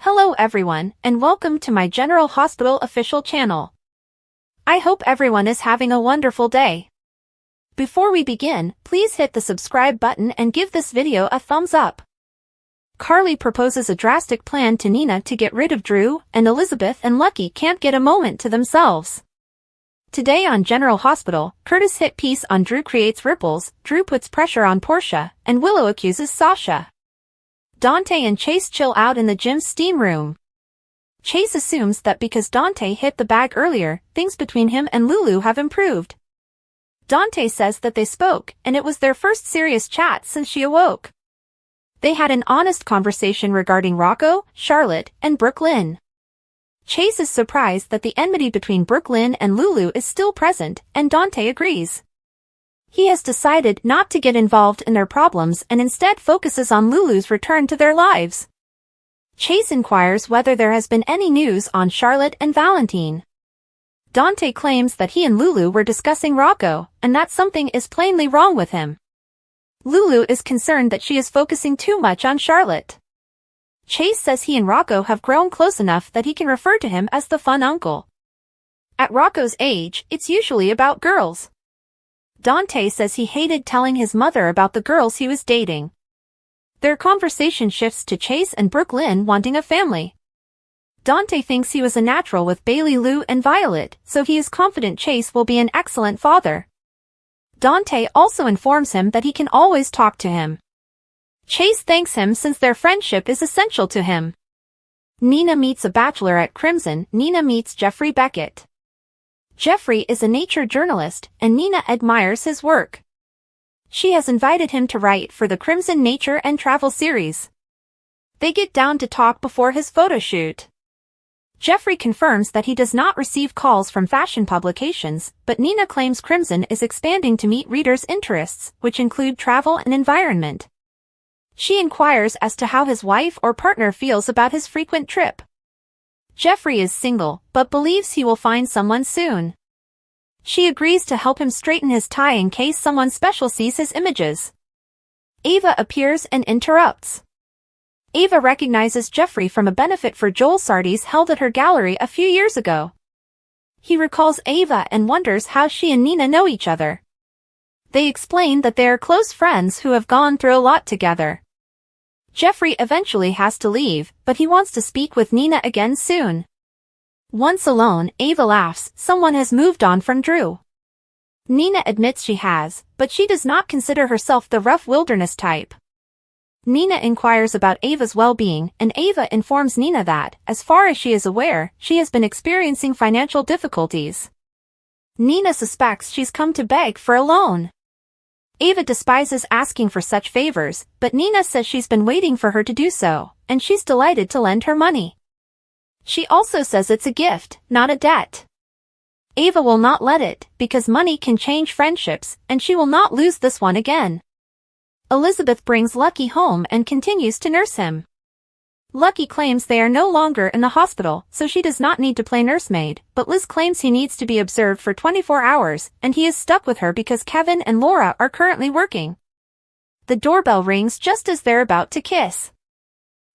Hello everyone, and welcome to my General Hospital official channel. I hope everyone is having a wonderful day. Before we begin, please hit the subscribe button and give this video a thumbs up. Carly proposes a drastic plan to Nina to get rid of Drew, and Elizabeth and Lucky can't get a moment to themselves. Today on General Hospital, Curtis' hit piece on Drew creates ripples, Drew puts pressure on Portia, and Willow accuses Sasha. Dante and Chase chill out in the gym's steam room. Chase assumes that because Dante hit the bag earlier, things between him and Lulu have improved. Dante says that they spoke, and it was their first serious chat since she awoke. They had an honest conversation regarding Rocco, Charlotte, and Brooklyn. Chase is surprised that the enmity between Brooklyn and Lulu is still present, and Dante agrees. He has decided not to get involved in their problems and instead focuses on Lulu's return to their lives. Chase inquires whether there has been any news on Charlotte and Valentine. Dante claims that he and Lulu were discussing Rocco, and that something is plainly wrong with him. Lulu is concerned that she is focusing too much on Charlotte. Chase says he and Rocco have grown close enough that he can refer to him as the fun uncle. At Rocco's age, it's usually about girls. Dante says he hated telling his mother about the girls he was dating. Their conversation shifts to Chase and Brooklyn wanting a family. Dante thinks he was a natural with Bailey, Lou, and Violet, so he is confident Chase will be an excellent father. Dante also informs him that he can always talk to him. Chase thanks him since their friendship is essential to him. Nina meets a bachelor at Crimson. Nina meets Jeffrey Beckett. Jeffrey is a nature journalist, and Nina admires his work. She has invited him to write for the Crimson Nature and Travel series. They get down to talk before his photo shoot. Jeffrey confirms that he does not receive calls from fashion publications, but Nina claims Crimson is expanding to meet readers' interests, which include travel and environment. She inquires as to how his wife or partner feels about his frequent trip. Jeffrey is single, but believes he will find someone soon. She agrees to help him straighten his tie in case someone special sees his images. Ava appears and interrupts. Ava recognizes Jeffrey from a benefit for Joel Sardi's held at her gallery a few years ago. He recalls Ava and wonders how she and Nina know each other. They explain that they are close friends who have gone through a lot together. Jeffrey eventually has to leave, but he wants to speak with Nina again soon. Once alone, Ava laughs. Someone has moved on from Drew. Nina admits she has, but she does not consider herself the rough wilderness type. Nina inquires about Ava's well-being, and Ava informs Nina that, as far as she is aware, she has been experiencing financial difficulties. Nina suspects she's come to beg for a loan. Ava despises asking for such favors, but Nina says she's been waiting for her to do so, and she's delighted to lend her money. She also says it's a gift, not a debt. Ava will not let it, because money can change friendships, and she will not lose this one again. Elizabeth brings Lucky home and continues to nurse him. Lucky claims they are no longer in the hospital, so she does not need to play nursemaid, but Liz claims he needs to be observed for 24 hours, and he is stuck with her because Kevin and Laura are currently working. The doorbell rings just as they're about to kiss.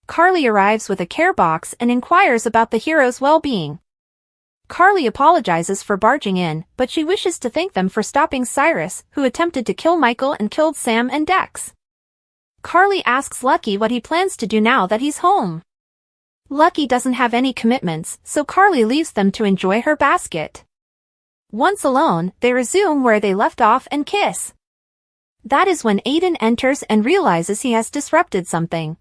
Carly arrives with a care box and inquires about the hero's well-being. Carly apologizes for barging in, but she wishes to thank them for stopping Cyrus, who attempted to kill Michael and killed Sam and Dex. Carly asks Lucky what he plans to do now that he's home. Lucky doesn't have any commitments, so Carly leaves them to enjoy her basket. Once alone, they resume where they left off and kiss. That is when Aiden enters and realizes he has disrupted something.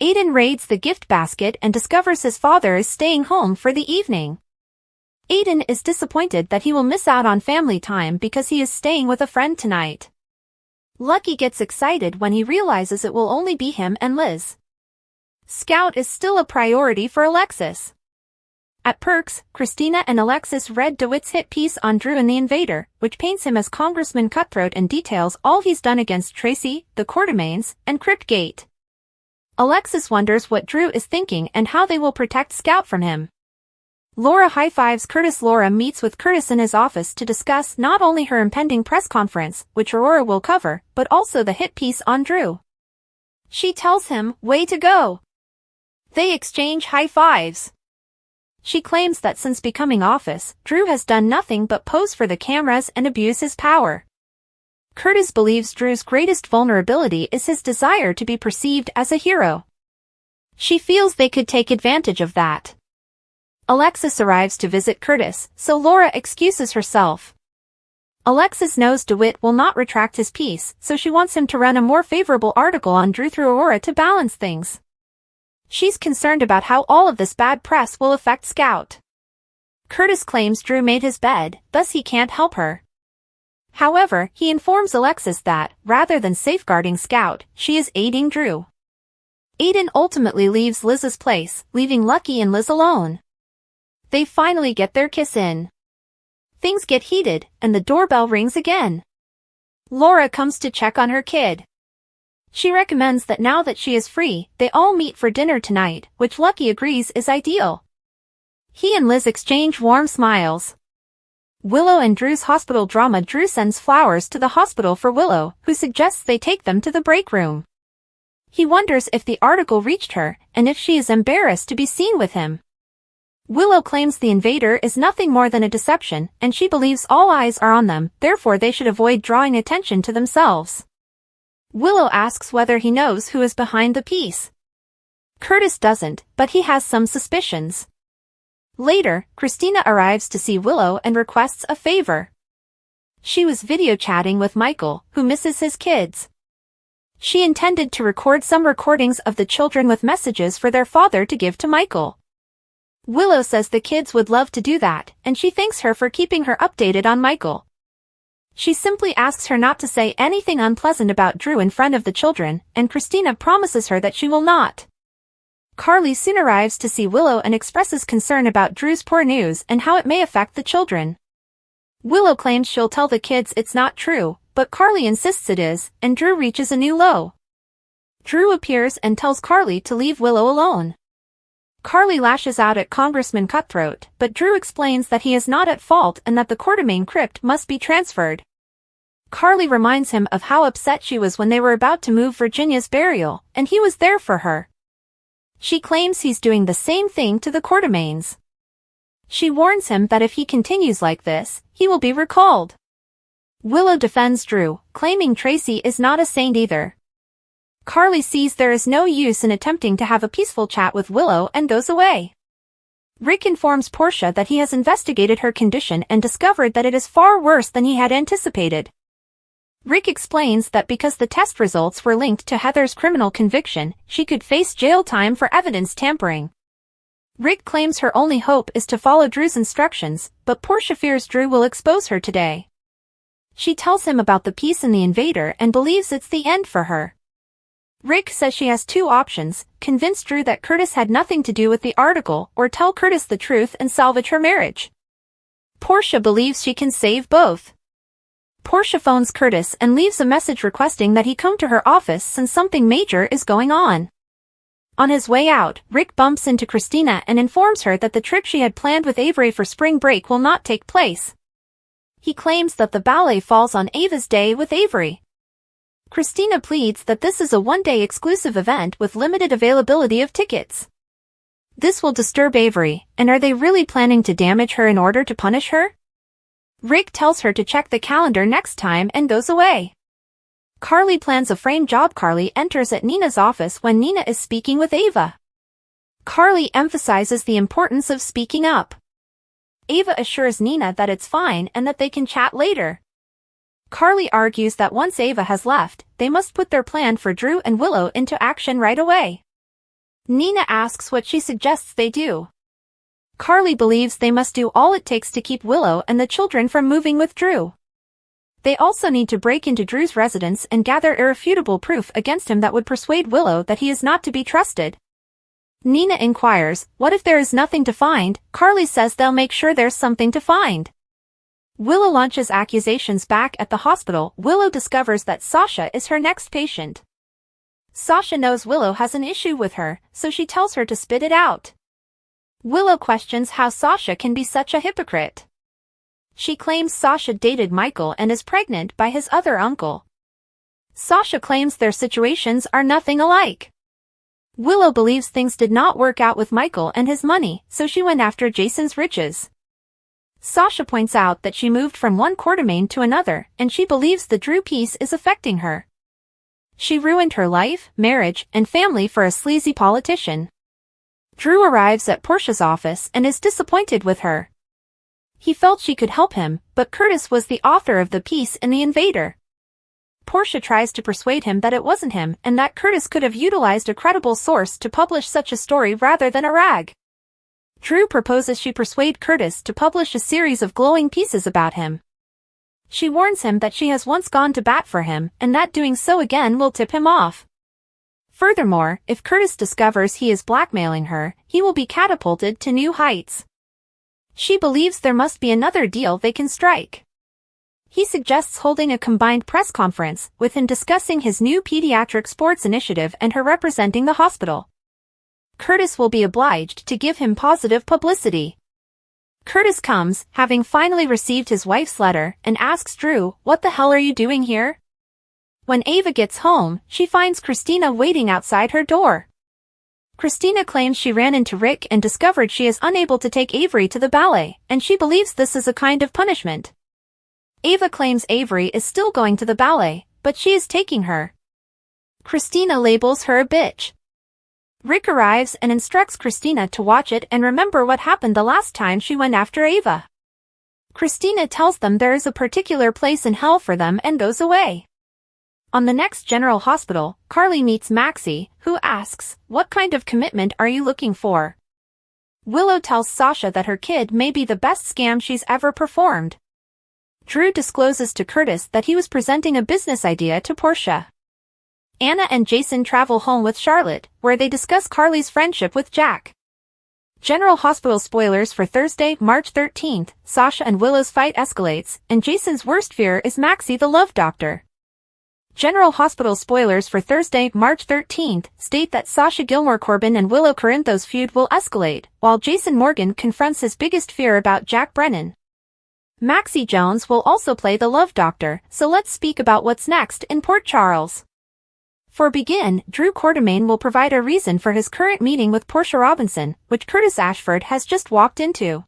Aiden raids the gift basket and discovers his father is staying home for the evening. Aiden is disappointed that he will miss out on family time because he is staying with a friend tonight. Lucky gets excited when he realizes it will only be him and Liz. Scout is still a priority for Alexis. At Perks, Christina and Alexis read DeWitt's hit piece on Drew and the Invader, which paints him as Congressman Cutthroat and details all he's done against Tracy, the Quartermaines, and Cryptgate. Alexis wonders what Drew is thinking and how they will protect Scout from him. Laura high-fives Curtis. Laura meets with Curtis in his office to discuss not only her impending press conference, which Aurora will cover, but also the hit piece on Drew. She tells him, "Way to go." They exchange high fives. She claims that since becoming office, Drew has done nothing but pose for the cameras and abuse his power. Curtis believes Drew's greatest vulnerability is his desire to be perceived as a hero. She feels they could take advantage of that. Alexis arrives to visit Curtis, so Laura excuses herself. Alexis knows DeWitt will not retract his piece, so she wants him to run a more favorable article on Drew through Aurora to balance things. She's concerned about how all of this bad press will affect Scout. Curtis claims Drew made his bed, thus he can't help her. However, he informs Alexis that, rather than safeguarding Scout, she is aiding Drew. Aiden ultimately leaves Liz's place, leaving Lucky and Liz alone. They finally get their kiss in. Things get heated, and the doorbell rings again. Laura comes to check on her kid. She recommends that now that she is free, they all meet for dinner tonight, which Lucky agrees is ideal. He and Liz exchange warm smiles. Willow and Drew's hospital drama. Drew sends flowers to the hospital for Willow, who suggests they take them to the break room. He wonders if the article reached her, and if she is embarrassed to be seen with him. Willow claims the invader is nothing more than a deception, and she believes all eyes are on them, therefore they should avoid drawing attention to themselves. Willow asks whether he knows who is behind the piece. Curtis doesn't, but he has some suspicions. Later, Christina arrives to see Willow and requests a favor. She was video chatting with Michael, who misses his kids. She intended to record some recordings of the children with messages for their father to give to Michael. Willow says the kids would love to do that, and she thanks her for keeping her updated on Michael. She simply asks her not to say anything unpleasant about Drew in front of the children, and Christina promises her that she will not. Carly soon arrives to see Willow and expresses concern about Drew's poor news and how it may affect the children. Willow claims she'll tell the kids it's not true, but Carly insists it is, and Drew reaches a new low. Drew appears and tells Carly to leave Willow alone. Carly lashes out at Congressman Cutthroat, but Drew explains that he is not at fault and that the Quartermain crypt must be transferred. Carly reminds him of how upset she was when they were about to move Virginia's burial, and he was there for her. She claims he's doing the same thing to the Quartermains. She warns him that if he continues like this, he will be recalled. Willow defends Drew, claiming Tracy is not a saint either. Carly sees there is no use in attempting to have a peaceful chat with Willow and goes away. Rick informs Portia that he has investigated her condition and discovered that it is far worse than he had anticipated. Rick explains that because the test results were linked to Heather's criminal conviction, she could face jail time for evidence tampering. Rick claims her only hope is to follow Drew's instructions, but Portia fears Drew will expose her today. She tells him about the piece in the Invader and believes it's the end for her. Rick says she has two options: convince Drew that Curtis had nothing to do with the article, or tell Curtis the truth and salvage her marriage. Portia believes she can save both. Portia phones Curtis and leaves a message requesting that he come to her office since something major is going on. On his way out, Rick bumps into Christina and informs her that the trip she had planned with Avery for spring break will not take place. He claims that the ballet falls on Ava's day with Avery. Christina pleads that this is a one-day exclusive event with limited availability of tickets. This will disturb Avery, and are they really planning to damage her in order to punish her? Rick tells her to check the calendar next time and goes away. Carly plans a frame job. Carly enters at Nina's office when Nina is speaking with Ava. Carly emphasizes the importance of speaking up. Ava assures Nina that it's fine and that they can chat later. Carly argues that once Ava has left, they must put their plan for Drew and Willow into action right away. Nina asks what she suggests they do. Carly believes they must do all it takes to keep Willow and the children from moving with Drew. They also need to break into Drew's residence and gather irrefutable proof against him that would persuade Willow that he is not to be trusted. Nina inquires, what if there is nothing to find? Carly says they'll make sure there's something to find. Willow launches accusations back at the hospital. Willow discovers that Sasha is her next patient. Sasha knows Willow has an issue with her, so she tells her to spit it out. Willow questions how Sasha can be such a hypocrite. She claims Sasha dated Michael and is pregnant by his other uncle. Sasha claims their situations are nothing alike. Willow believes things did not work out with Michael and his money, so she went after Jason's riches. Sasha points out that she moved from one quartermain to another, and she believes the Drew piece is affecting her. She ruined her life, marriage, and family for a sleazy politician. Drew arrives at Portia's office and is disappointed with her. He felt she could help him, but Curtis was the author of the piece in The Invader. Portia tries to persuade him that it wasn't him and that Curtis could have utilized a credible source to publish such a story rather than a rag. Drew proposes she persuade Curtis to publish a series of glowing pieces about him. She warns him that she has once gone to bat for him and that doing so again will tip him off. Furthermore, if Curtis discovers he is blackmailing her, he will be catapulted to new heights. She believes there must be another deal they can strike. He suggests holding a combined press conference, with him discussing his new pediatric sports initiative and her representing the hospital. Curtis will be obliged to give him positive publicity. Curtis comes, having finally received his wife's letter, and asks Drew, "What the hell are you doing here?" When Ava gets home, she finds Christina waiting outside her door. Christina claims she ran into Rick and discovered she is unable to take Avery to the ballet, and she believes this is a kind of punishment. Ava claims Avery is still going to the ballet, but she is taking her. Christina labels her a bitch. Rick arrives and instructs Christina to watch it and remember what happened the last time she went after Ava. Christina tells them there is a particular place in hell for them and goes away. On the next General Hospital, Carly meets Maxie, who asks, "What kind of commitment are you looking for?" Willow tells Sasha that her kid may be the best scam she's ever performed. Drew discloses to Curtis that he was presenting a business idea to Portia. Anna and Jason travel home with Charlotte, where they discuss Carly's friendship with Jack. General Hospital spoilers for Thursday, March 13th, Sasha and Willow's fight escalates, and Jason's worst fear is Maxie the love doctor. General Hospital spoilers for Thursday, March 13th, state that Sasha Gilmore Corbin and Willow Corinthos' feud will escalate, while Jason Morgan confronts his biggest fear about Jack Brennan. Maxie Jones will also play the love doctor, so let's speak about what's next in Port Charles. For begin, Drew Quartermain will provide a reason for his current meeting with Portia Robinson, which Curtis Ashford has just walked into.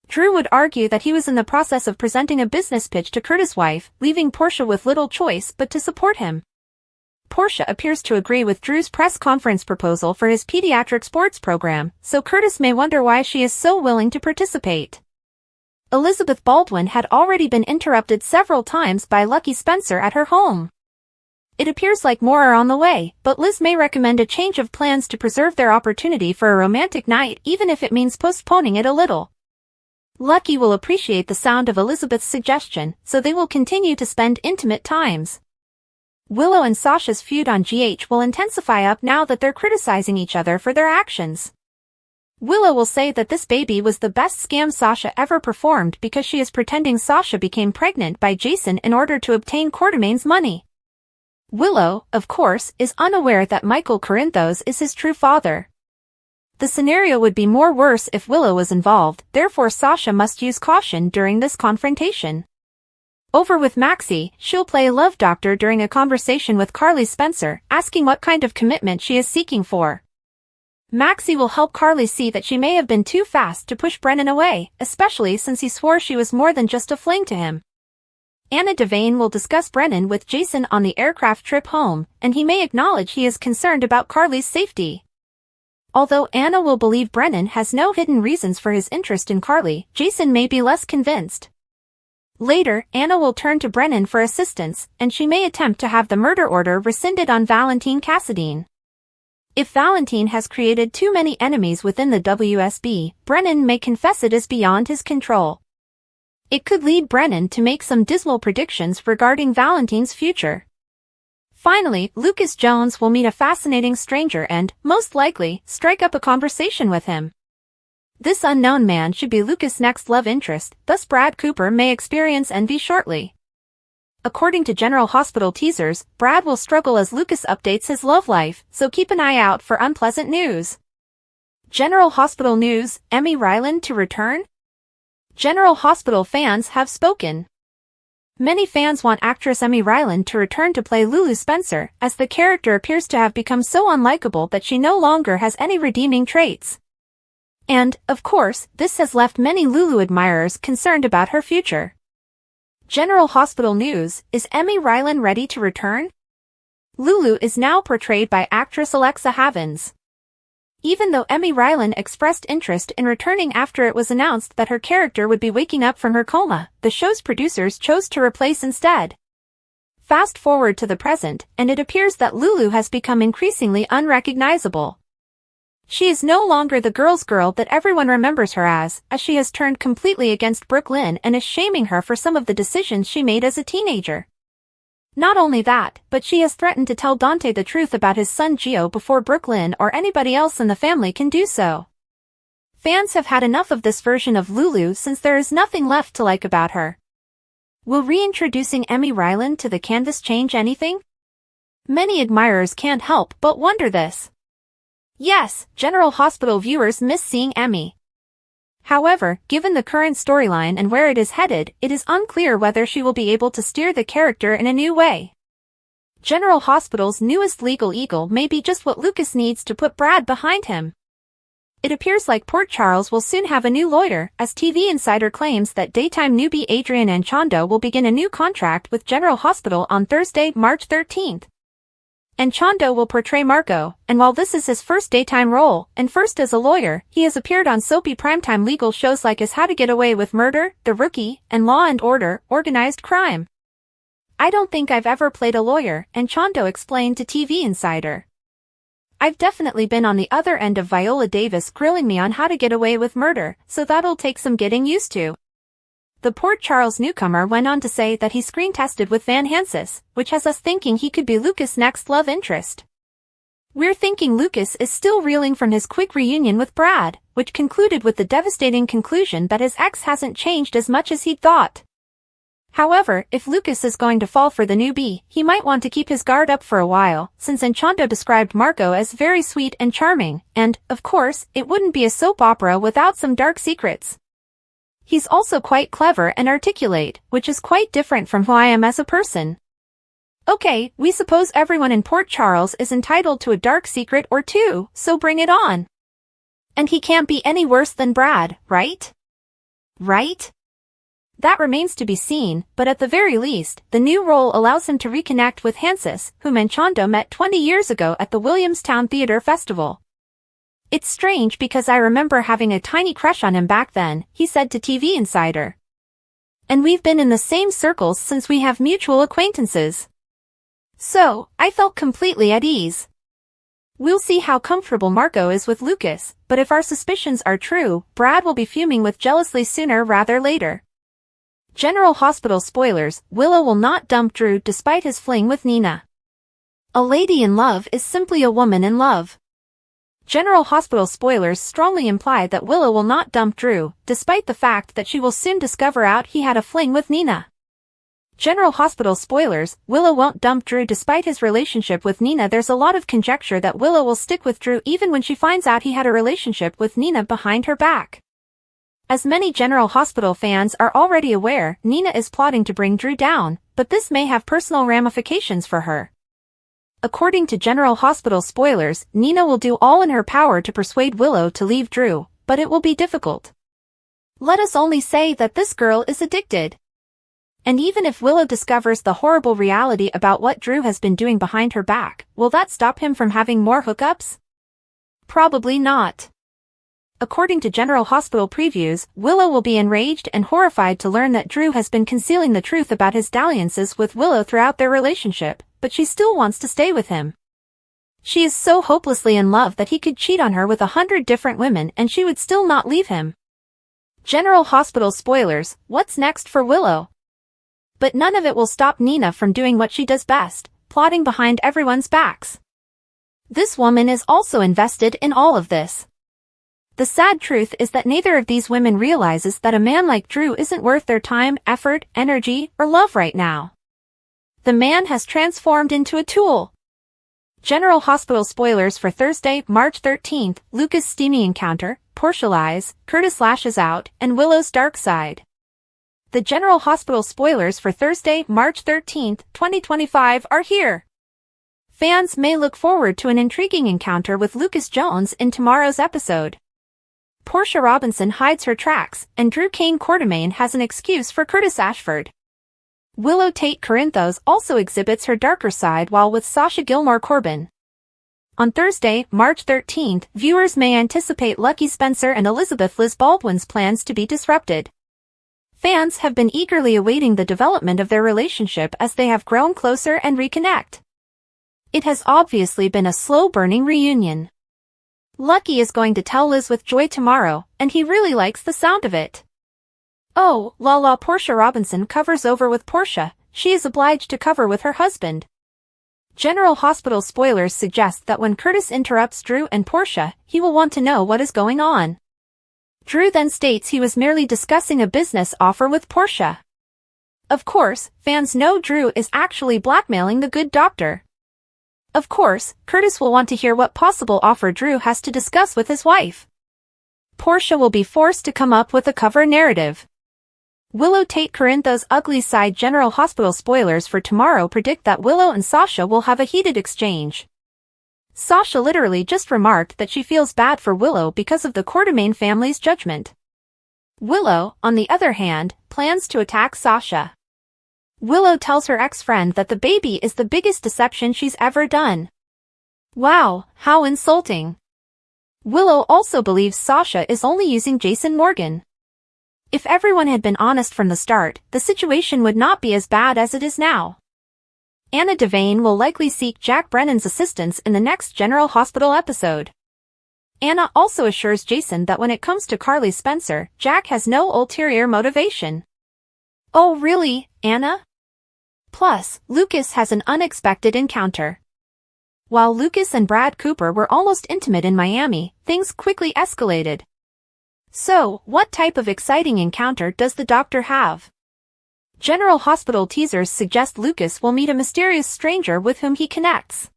Drew would argue that he was in the process of presenting a business pitch to Curtis' wife, leaving Portia with little choice but to support him. Portia appears to agree with Drew's press conference proposal for his pediatric sports program, so Curtis may wonder why she is so willing to participate. Elizabeth Baldwin had already been interrupted several times by Lucky Spencer at her home. It appears like more are on the way, but Liz may recommend a change of plans to preserve their opportunity for a romantic night even if it means postponing it a little. Lucky will appreciate the sound of Elizabeth's suggestion, so they will continue to spend intimate times. Willow and Sasha's feud on GH will intensify up now that they're criticizing each other for their actions. Willow will say that this baby was the best scam Sasha ever performed because she is pretending Sasha became pregnant by Jason in order to obtain Quartermain's money. Willow, of course, is unaware that Michael Corinthos is his true father. The scenario would be more worse if Willow was involved, therefore Sasha must use caution during this confrontation. Over with Maxie, she'll play love doctor during a conversation with Carly Spencer, asking what kind of commitment she is seeking for. Maxie will help Carly see that she may have been too fast to push Brennan away, especially since he swore she was more than just a fling to him. Anna Devane will discuss Brennan with Jason on the aircraft trip home, and he may acknowledge he is concerned about Carly's safety. Although Anna will believe Brennan has no hidden reasons for his interest in Carly, Jason may be less convinced. Later, Anna will turn to Brennan for assistance, and she may attempt to have the murder order rescinded on Valentine Cassadine. If Valentine has created too many enemies within the WSB, Brennan may confess it is beyond his control. It could lead Brennan to make some dismal predictions regarding Valentine's future. Finally, Lucas Jones will meet a fascinating stranger and, most likely, strike up a conversation with him. This unknown man should be Lucas' next love interest, thus Brad Cooper may experience envy shortly. According to General Hospital teasers, Brad will struggle as Lucas updates his love life, so keep an eye out for unpleasant news. General Hospital news, Emmy Ryland to return? General Hospital fans have spoken. Many fans want actress Emmy Ryland to return to play Lulu Spencer, as the character appears to have become so unlikable that she no longer has any redeeming traits. And, of course, this has left many Lulu admirers concerned about her future. General Hospital news: is Emmy Ryland ready to return? Lulu is now portrayed by actress Alexa Havins. Even though Emmy Ryland expressed interest in returning after it was announced that her character would be waking up from her coma, the show's producers chose to replace instead. Fast forward to the present, and it appears that Lulu has become increasingly unrecognizable. She is no longer the girl's girl that everyone remembers her as she has turned completely against Brooklyn and is shaming her for some of the decisions she made as a teenager. Not only that, but she has threatened to tell Dante the truth about his son Gio before Brooklyn or anybody else in the family can do so. Fans have had enough of this version of Lulu since there is nothing left to like about her. Will reintroducing Emmy Ryland to the canvas change anything? Many admirers can't help but wonder this. Yes, General Hospital viewers miss seeing Emmy. However, given the current storyline and where it is headed, it is unclear whether she will be able to steer the character in a new way. General Hospital's newest legal eagle may be just what Lucas needs to put Brad behind him. It appears like Port Charles will soon have a new lawyer, as TV Insider claims that daytime newbie Adrian Anchondo will begin a new contract with General Hospital on Thursday, March 13th. Anchondo will portray Marco, and while this is his first daytime role, and first as a lawyer, he has appeared on soapy primetime legal shows like as How to Get Away with Murder, The Rookie, and Law & Order, Organized Crime. I don't think I've ever played a lawyer, Anchondo explained to TV Insider. I've definitely been on the other end of Viola Davis grilling me on How to Get Away with Murder, so that'll take some getting used to. The Port Charles newcomer went on to say that he screen tested with Van Hansis, which has us thinking he could be Lucas' next love interest. We're thinking Lucas is still reeling from his quick reunion with Brad, which concluded with the devastating conclusion that his ex hasn't changed as much as he'd thought. However, if Lucas is going to fall for the newbie, he might want to keep his guard up for a while, since Anchondo described Marco as very sweet and charming, and, of course, it wouldn't be a soap opera without some dark secrets. He's also quite clever and articulate, which is quite different from who I am as a person. Okay, we suppose everyone in Port Charles is entitled to a dark secret or two, so bring it on. And he can't be any worse than Brad, right? Right? That remains to be seen, but at the very least, the new role allows him to reconnect with Hansis, whom Anchondo met 20 years ago at the Williamstown Theatre Festival. It's strange because I remember having a tiny crush on him back then, he said to TV Insider. And we've been in the same circles since we have mutual acquaintances. So, I felt completely at ease. We'll see how comfortable Marco is with Lucas, but if our suspicions are true, Brad will be fuming with jealousy sooner rather later. General Hospital spoilers: Willow will not dump Drew despite his fling with Nina. A lady in love is simply a woman in love. General Hospital spoilers strongly imply that Willow will not dump Drew, despite the fact that she will soon discover out he had a fling with Nina. General Hospital spoilers: Willow won't dump Drew despite his relationship with Nina. There's a lot of conjecture that Willow will stick with Drew even when she finds out he had a relationship with Nina behind her back. As many General Hospital fans are already aware, Nina is plotting to bring Drew down, but this may have personal ramifications for her. According to General Hospital spoilers, Nina will do all in her power to persuade Willow to leave Drew, but it will be difficult. Let us only say that this girl is addicted. And even if Willow discovers the horrible reality about what Drew has been doing behind her back, will that stop him from having more hookups? Probably not. According to General Hospital previews, Willow will be enraged and horrified to learn that Drew has been concealing the truth about his dalliances with Willow throughout their relationship, but she still wants to stay with him. She is so hopelessly in love that he could cheat on her with 100 different women and she would still not leave him. General Hospital spoilers: what's next for Willow? But none of it will stop Nina from doing what she does best, plotting behind everyone's backs. This woman is also invested in all of this. The sad truth is that neither of these women realizes that a man like Drew isn't worth their time, effort, energy, or love right now. The man has transformed into a tool. General Hospital spoilers for Thursday, March 13th, Lucas' steamy encounter, Portia lies, Curtis lashes out, and Willow's dark side. The General Hospital spoilers for Thursday, March 13, 2025 are here. Fans may look forward to an intriguing encounter with Lucas Jones in tomorrow's episode. Portia Robinson hides her tracks, and Drew Kane Quartermain has an excuse for Curtis Ashford. Willow Tate Corinthos also exhibits her darker side while with Sasha Gilmore Corbin. On Thursday, March 13, viewers may anticipate Lucky Spencer and Elizabeth Liz Baldwin's plans to be disrupted. Fans have been eagerly awaiting the development of their relationship as they have grown closer and reconnect. It has obviously been a slow-burning reunion. Lucky is going to tell Liz with Joy tomorrow, and he really likes the sound of it. Oh, la Portia Robinson covers over with Portia, she is obliged to cover with her husband. General Hospital spoilers suggest that when Curtis interrupts Drew and Portia, he will want to know what is going on. Drew then states he was merely discussing a business offer with Portia. Of course, fans know Drew is actually blackmailing the good doctor. Of course, Curtis will want to hear what possible offer Drew has to discuss with his wife. Portia will be forced to come up with a cover narrative. Willow Tate Corinthos' ugly side. General Hospital spoilers for tomorrow predict that Willow and Sasha will have a heated exchange. Sasha literally just remarked that she feels bad for Willow because of the Quartermain family's judgment. Willow, on the other hand, plans to attack Sasha. Willow tells her ex-friend that the baby is the biggest deception she's ever done. Wow, how insulting. Willow also believes Sasha is only using Jason Morgan. If everyone had been honest from the start, the situation would not be as bad as it is now. Anna Devane will likely seek Jack Brennan's assistance in the next General Hospital episode. Anna also assures Jason that when it comes to Carly Spencer, Jack has no ulterior motivation. Oh really, Anna? Plus, Lucas has an unexpected encounter. While Lucas and Brad Cooper were almost intimate in Miami, things quickly escalated. So, what type of exciting encounter does the doctor have? General Hospital teasers suggest Lucas will meet a mysterious stranger with whom he connects.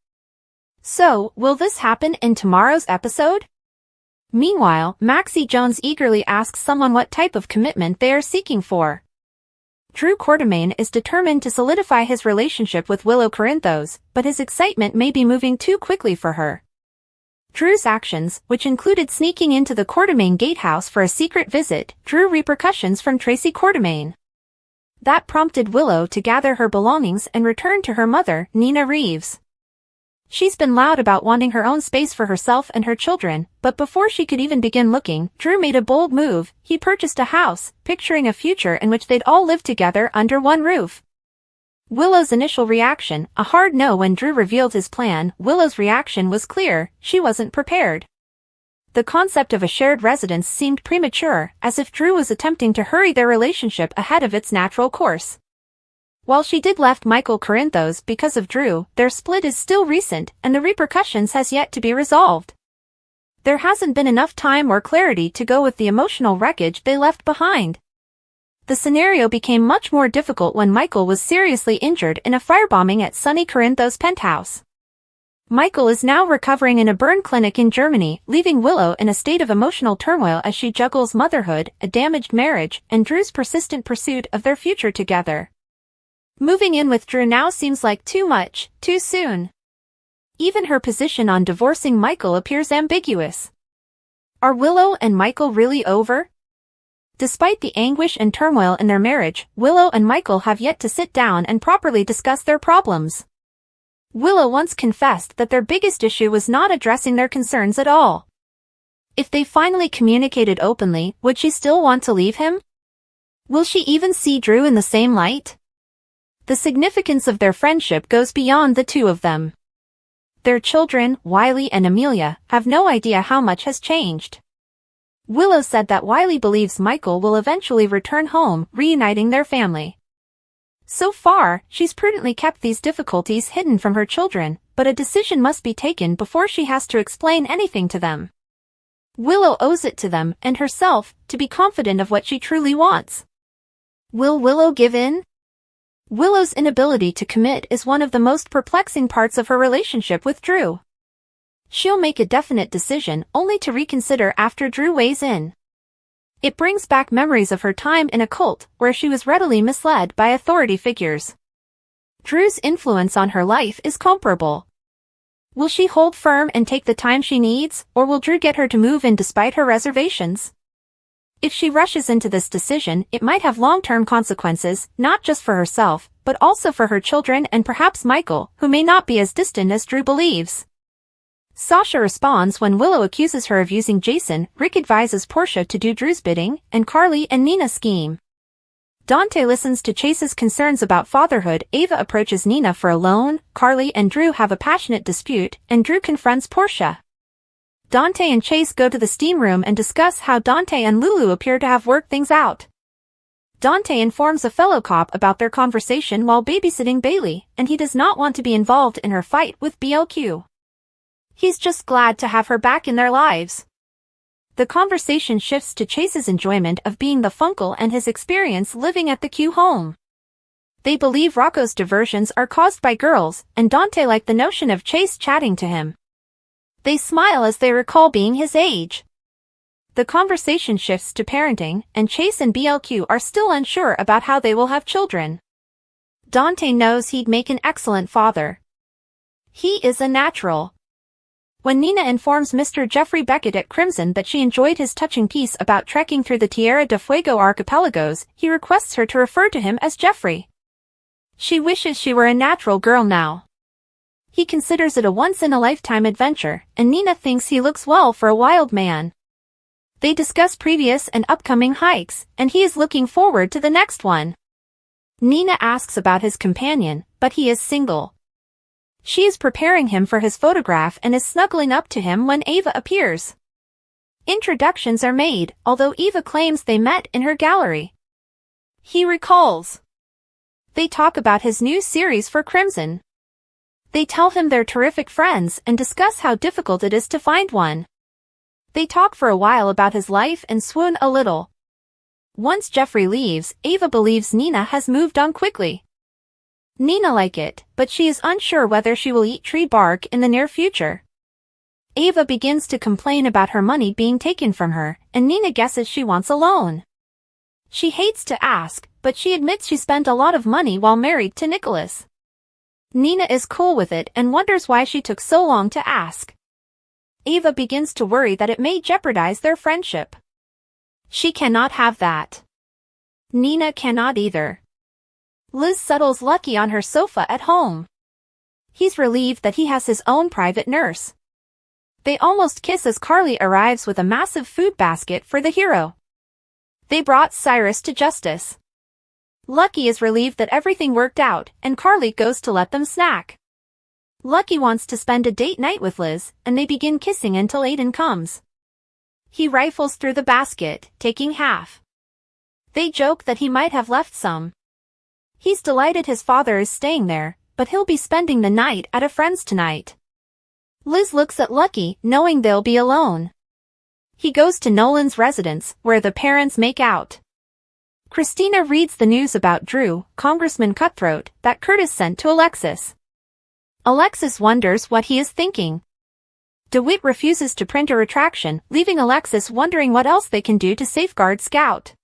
So, will this happen in tomorrow's episode? Meanwhile, Maxie Jones eagerly asks someone what type of commitment they are seeking for. Drew Quartermain is determined to solidify his relationship with Willow Corinthos, but his excitement may be moving too quickly for her. Drew's actions, which included sneaking into the Quartermain gatehouse for a secret visit, drew repercussions from Tracy Quartermain. That prompted Willow to gather her belongings and return to her mother, Nina Reeves. She's been loud about wanting her own space for herself and her children, but before she could even begin looking, Drew made a bold move. He purchased a house, picturing a future in which they'd all live together under one roof. Willow's initial reaction, a hard no when Drew revealed his plan. Willow's reaction was clear, she wasn't prepared. The concept of a shared residence seemed premature, as if Drew was attempting to hurry their relationship ahead of its natural course. While she did left Michael Corinthos because of Drew, their split is still recent, and the repercussions has yet to be resolved. There hasn't been enough time or clarity to go with the emotional wreckage they left behind. The scenario became much more difficult when Michael was seriously injured in a firebombing at Sonny Corinthos' penthouse. Michael is now recovering in a burn clinic in Germany, leaving Willow in a state of emotional turmoil as she juggles motherhood, a damaged marriage, and Drew's persistent pursuit of their future together. Moving in with Drew now seems like too much, too soon. Even her position on divorcing Michael appears ambiguous. Are Willow and Michael really over? Despite the anguish and turmoil in their marriage, Willow and Michael have yet to sit down and properly discuss their problems. Willow once confessed that their biggest issue was not addressing their concerns at all. If they finally communicated openly, would she still want to leave him? Will she even see Drew in the same light? The significance of their friendship goes beyond the two of them. Their children, Wiley and Amelia, have no idea how much has changed. Willow said that Wiley believes Michael will eventually return home, reuniting their family. So far, she's prudently kept these difficulties hidden from her children, but a decision must be taken before she has to explain anything to them. Willow owes it to them, and herself, to be confident of what she truly wants. Will Willow give in? Willow's inability to commit is one of the most perplexing parts of her relationship with Drew. She'll make a definite decision only to reconsider after Drew weighs in. It brings back memories of her time in a cult where she was readily misled by authority figures. Drew's influence on her life is comparable. Will she hold firm and take the time she needs, or will Drew get her to move in despite her reservations? If she rushes into this decision, it might have long-term consequences, not just for herself, but also for her children and perhaps Michael, who may not be as distant as Drew believes. Sasha responds when Willow accuses her of using Jason. Rick advises Portia to do Drew's bidding, and Carly and Nina scheme. Dante listens to Chase's concerns about fatherhood. Ava approaches Nina for a loan. Carly and Drew have a passionate dispute, and Drew confronts Portia. Dante and Chase go to the steam room and discuss how Dante and Lulu appear to have worked things out. Dante informs a fellow cop about their conversation while babysitting Bailey, and he does not want to be involved in her fight with BLQ. He's just glad to have her back in their lives. The conversation shifts to Chase's enjoyment of being the Funkle and his experience living at the Q home. They believe Rocco's diversions are caused by girls, and Dante liked the notion of Chase chatting to him. They smile as they recall being his age. The conversation shifts to parenting, and Chase and BLQ are still unsure about how they will have children. Dante knows he'd make an excellent father. He is a natural. When Nina informs Mr. Jeffrey Beckett at Crimson that she enjoyed his touching piece about trekking through the Tierra del Fuego archipelagos, he requests her to refer to him as Jeffrey. She wishes she were a natural girl now. He considers it a once-in-a-lifetime adventure, and Nina thinks he looks well for a wild man. They discuss previous and upcoming hikes, and he is looking forward to the next one. Nina asks about his companion, but he is single. She is preparing him for his photograph and is snuggling up to him when Ava appears. Introductions are made, although Eva claims they met in her gallery. He recalls. They talk about his new series for Crimson. They tell him they're terrific friends and discuss how difficult it is to find one. They talk for a while about his life and swoon a little. Once Jeffrey leaves, Ava believes Nina has moved on quickly. Nina like it, but she is unsure whether she will eat tree bark in the near future. Ava begins to complain about her money being taken from her, and Nina guesses she wants a loan. She hates to ask, but she admits she spent a lot of money while married to Nicholas. Nina is cool with it and wonders why she took so long to ask. Ava begins to worry that it may jeopardize their friendship. She cannot have that. Nina cannot either. Liz settles Lucky on her sofa at home. He's relieved that he has his own private nurse. They almost kiss as Carly arrives with a massive food basket for the hero. They brought Cyrus to justice. Lucky is relieved that everything worked out, and Carly goes to let them snack. Lucky wants to spend a date night with Liz, and they begin kissing until Aiden comes. He rifles through the basket, taking half. They joke that he might have left some. He's delighted his father is staying there, but he'll be spending the night at a friend's tonight. Liz looks at Lucky, knowing they'll be alone. He goes to Nolan's residence, where the parents make out. Christina reads the news about Drew, Congressman Cutthroat, that Curtis sent to Alexis. Alexis wonders what he is thinking. DeWitt refuses to print a retraction, leaving Alexis wondering what else they can do to safeguard Scout.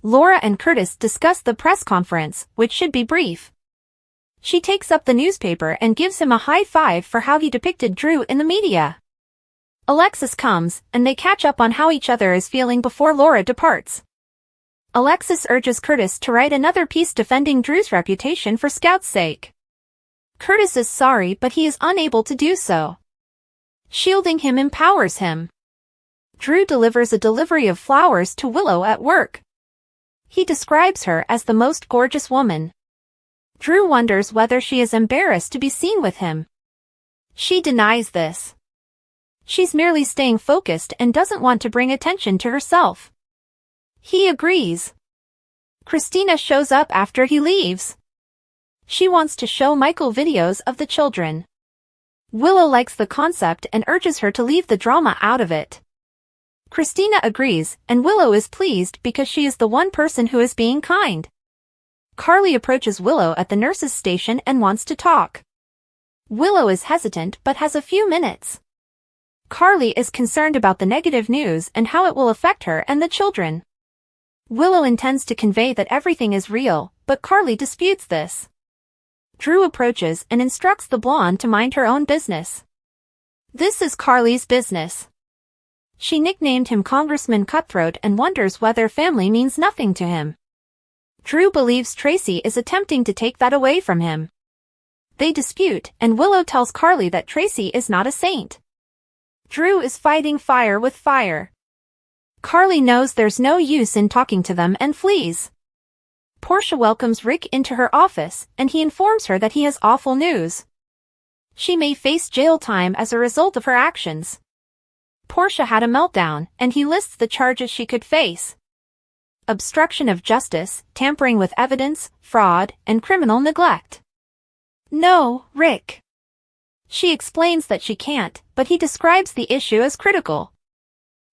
Laura and Curtis discuss the press conference, which should be brief. She takes up the newspaper and gives him a high five for how he depicted Drew in the media. Alexis comes, and they catch up on how each other is feeling before Laura departs. Alexis urges Curtis to write another piece defending Drew's reputation for Scout's sake. Curtis is sorry, but he is unable to do so. Shielding him empowers him. Drew delivers a delivery of flowers to Willow at work. He describes her as the most gorgeous woman. Drew wonders whether she is embarrassed to be seen with him. She denies this. She's merely staying focused and doesn't want to bring attention to herself. He agrees. Christina shows up after he leaves. She wants to show Michael videos of the children. Willow likes the concept and urges her to leave the drama out of it. Christina agrees, and Willow is pleased because she is the one person who is being kind. Carly approaches Willow at the nurse's station and wants to talk. Willow is hesitant but has a few minutes. Carly is concerned about the negative news and how it will affect her and the children. Willow intends to convey that everything is real, but Carly disputes this. Drew approaches and instructs the blonde to mind her own business. This is Carly's business. She nicknamed him Congressman Cutthroat and wonders whether family means nothing to him. Drew believes Tracy is attempting to take that away from him. They dispute, and Willow tells Carly that Tracy is not a saint. Drew is fighting fire with fire. Carly knows there's no use in talking to them and flees. Portia welcomes Rick into her office, and he informs her that he has awful news. She may face jail time as a result of her actions. Portia had a meltdown, and he lists the charges she could face: obstruction of justice, tampering with evidence, fraud, and criminal neglect. No, Rick. She explains that she can't, but he describes the issue as critical.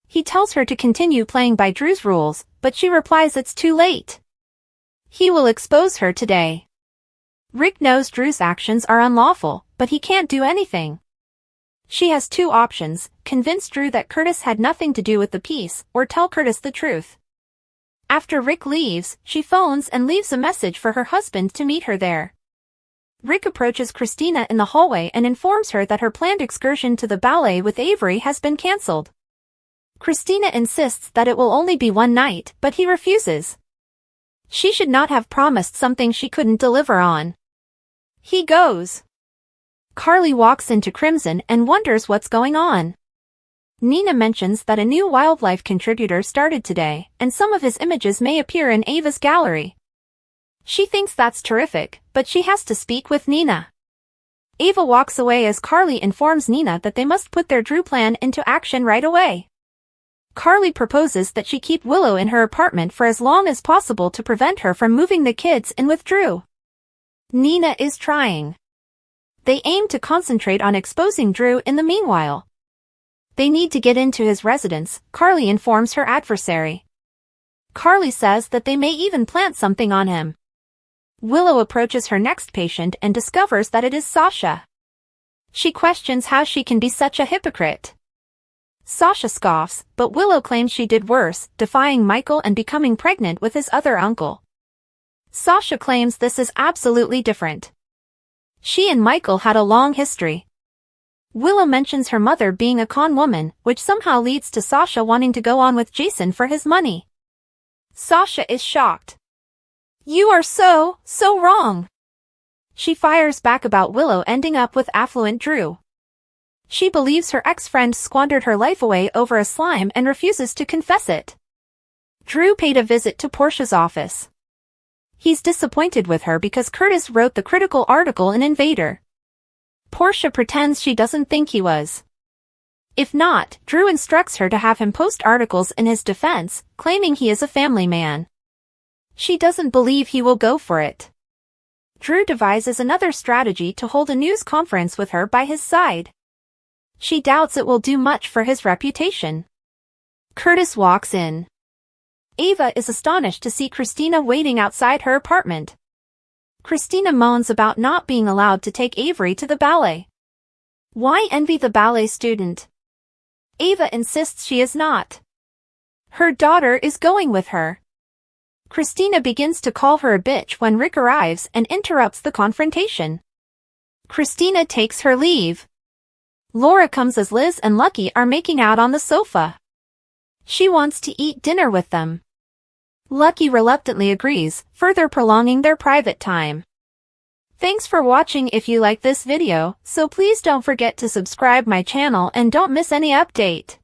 He tells her to continue playing by Drew's rules, but she replies it's too late. He will expose her today. Rick knows Drew's actions are unlawful, but he can't do anything. She has two options: convince Drew that Curtis had nothing to do with the piece, or tell Curtis the truth. After Rick leaves, she phones and leaves a message for her husband to meet her there. Rick approaches Christina in the hallway and informs her that her planned excursion to the ballet with Avery has been cancelled. Christina insists that it will only be one night, but he refuses. She should not have promised something she couldn't deliver on. He goes. Carly walks into Crimson and wonders what's going on. Nina mentions that a new wildlife contributor started today, and some of his images may appear in Ava's gallery. She thinks that's terrific, but she has to speak with Nina. Ava walks away as Carly informs Nina that they must put their Drew plan into action right away. Carly proposes that she keep Willow in her apartment for as long as possible to prevent her from moving the kids in with Drew. Nina is trying. They aim to concentrate on exposing Drew in the meanwhile. They need to get into his residence, Carly informs her adversary. Carly says that they may even plant something on him. Willow approaches her next patient and discovers that it is Sasha. She questions how she can be such a hypocrite. Sasha scoffs, but Willow claims she did worse, defying Michael and becoming pregnant with his other uncle. Sasha claims this is absolutely different. She and Michael had a long history. Willow mentions her mother being a con woman, which somehow leads to Sasha wanting to go on with Jason for his money. Sasha is shocked. You are so wrong. She fires back about Willow ending up with affluent Drew. She believes her ex-friend squandered her life away over a slime and refuses to confess it. Drew paid a visit to Portia's office. He's disappointed with her because Curtis wrote the critical article in Invader. Portia pretends she doesn't think he was. If not, Drew instructs her to have him post articles in his defense, claiming he is a family man. She doesn't believe he will go for it. Drew devises another strategy to hold a news conference with her by his side. She doubts it will do much for his reputation. Curtis walks in. Ava is astonished to see Christina waiting outside her apartment. Christina moans about not being allowed to take Avery to the ballet. Why envy the ballet student? Ava insists she is not. Her daughter is going with her. Christina begins to call her a bitch when Rick arrives and interrupts the confrontation. Christina takes her leave. Laura comes as Liz and Lucky are making out on the sofa. She wants to eat dinner with them. Lucky reluctantly agrees, further prolonging their private time. Thanks for watching. If you like this video, so please don't forget to subscribe my channel and don't miss any update.